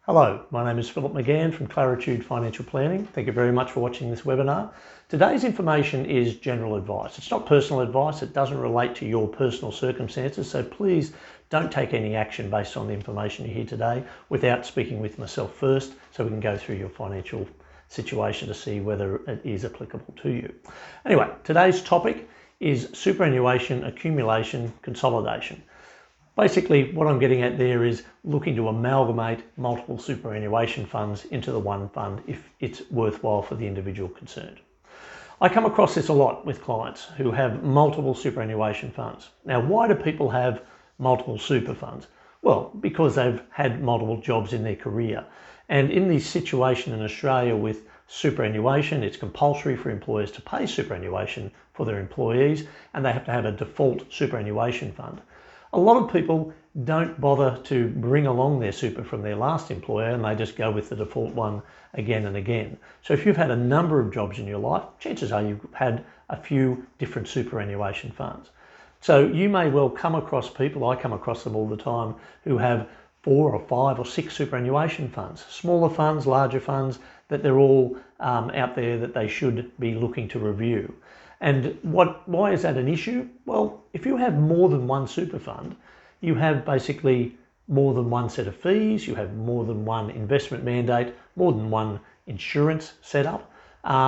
Hello, my name is Philip McGann from Claritude Financial Planning. Thank you very much for watching this webinar. Today's information is general advice. It's not personal advice. It doesn't relate to your personal circumstances. So please don't take any action based on the information you hear today without speaking with myself first so we can go through your financial situation to see whether it is applicable to you. Anyway, today's topic is superannuation, accumulation, consolidation. Basically, what I'm getting at there is looking to amalgamate multiple superannuation funds into the one fund if it's worthwhile for the individual concerned. I come across this a lot with clients who have multiple superannuation funds. Now, why do people have multiple super funds? Well, because they've had multiple jobs in their career. And in the situation in Australia with superannuation, it's compulsory for employers to pay superannuation for their employees, and they have to have a default superannuation fund. A lot of people don't bother to bring along their super from their last employer and they just go with the default one again and again. So if you've had a number of jobs in your life, chances are you've had a few different superannuation funds. So you may well come across people, I come across them all the time, who have 4 or 5 or 6 superannuation funds, smaller funds, larger funds, that they're all out there that they should be looking to review. And why is that an issue? Well, if you have more than one super fund, you have basically more than one set of fees, you have more than one investment mandate, more than one insurance setup,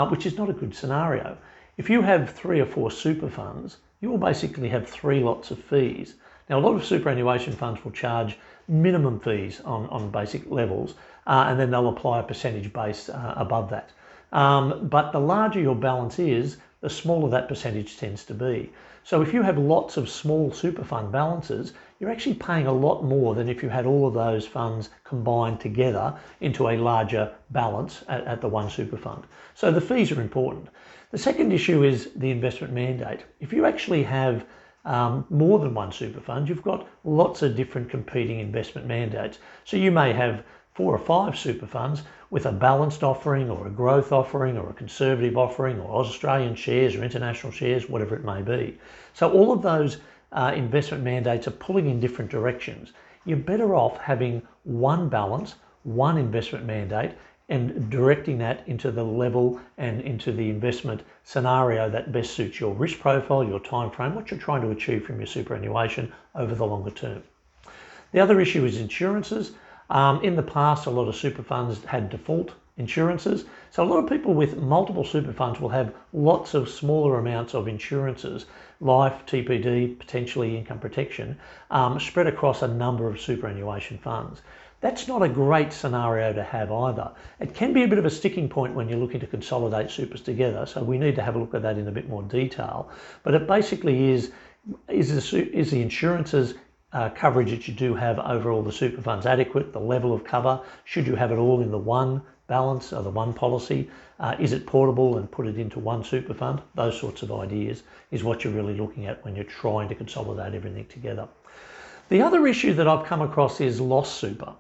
which is not a good scenario. If you have 3 or 4 super funds, you will basically have 3 lots of fees. Now, a lot of superannuation funds will charge minimum fees on basic levels, and then they'll apply a percentage base above that. But the larger your balance is, the smaller that percentage tends to be. So if you have lots of small super fund balances, you're actually paying a lot more than if you had all of those funds combined together into a larger balance at the one super fund. So the fees are important. The second issue is the investment mandate. If you actually have more than one super fund, you've got lots of different competing investment mandates. So you may have 4 or 5 super funds with a balanced offering or a growth offering or a conservative offering or Australian shares or international shares, whatever it may be. So all of those investment mandates are pulling in different directions. You're better off having one balance, one investment mandate, and directing that into the level and into the investment scenario that best suits your risk profile, your time frame, what you're trying to achieve from your superannuation over the longer term. The other issue is insurances. In the past, a lot of super funds had default insurances. So a lot of people with multiple super funds will have lots of smaller amounts of insurances, life, TPD, potentially income protection, spread across a number of superannuation funds. That's not a great scenario to have either. It can be a bit of a sticking point when you're looking to consolidate supers together. So we need to have a look at that in a bit more detail. But it basically is the insurances coverage that you do have over all the super funds adequate, the level of cover, should you have it all in the one balance or the one policy, is it portable and put it into one super fund? Those sorts of ideas is what you're really looking at when you're trying to consolidate everything together. The other issue that I've come across is loss super.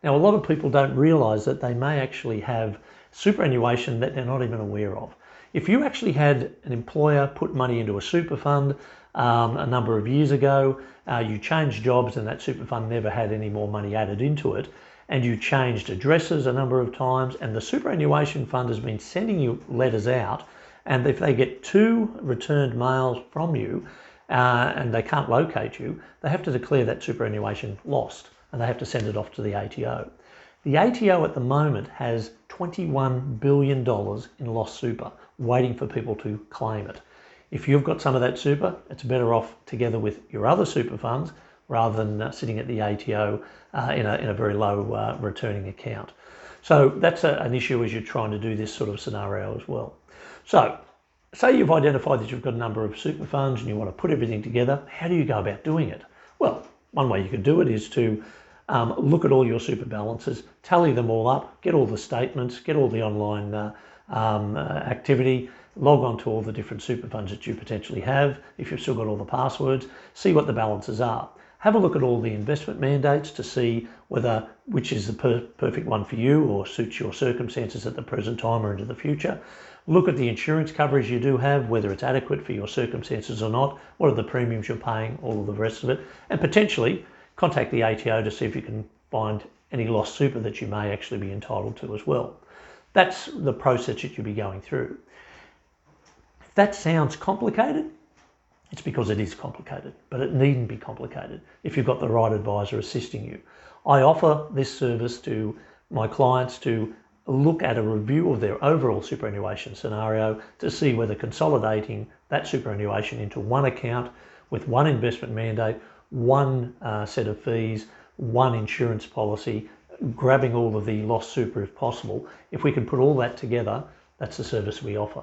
Now, a lot of people don't realise that they may actually have superannuation that they're not even aware of. If you actually had an employer put money into a super fund a number of years ago, you changed jobs and that super fund never had any more money added into it, and you changed addresses a number of times, and the superannuation fund has been sending you letters out, and if they get 2 returned mails from you and they can't locate you, they have to declare that superannuation lost and they have to send it off to the ATO. The ATO at the moment has $21 billion in lost super waiting for people to claim it. If you've got some of that super, it's better off together with your other super funds rather than sitting at the ATO in a very low returning account. So that's an issue as you're trying to do this sort of scenario as well. So say you've identified that you've got a number of super funds and you want to put everything together. How do you go about doing it? Well, one way you could do it is to look at all your super balances, tally them all up, get all the statements, get all the online activity, log on to all the different super funds that you potentially have, if you've still got all the passwords, see what the balances are. Have a look at all the investment mandates to see which is the perfect one for you or suits your circumstances at the present time or into the future. Look at the insurance coverage you do have, whether it's adequate for your circumstances or not, what are the premiums you're paying, all of the rest of it, and potentially contact the ATO to see if you can find any lost super that you may actually be entitled to as well. That's the process that you'll be going through. If that sounds complicated, it's because it is complicated, but it needn't be complicated if you've got the right advisor assisting you. I offer this service to my clients to look at a review of their overall superannuation scenario to see whether consolidating that superannuation into one account with one investment mandate, one set of fees, one insurance policy, grabbing all of the lost super if possible. If we can put all that together, that's the service we offer.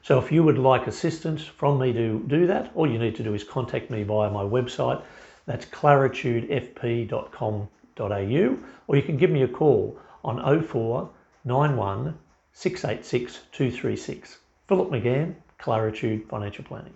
So if you would like assistance from me to do that, all you need to do is contact me via my website. That's claritudefp.com.au, or you can give me a call on 04 91 686 236. Philip McGann, Claritude Financial Planning.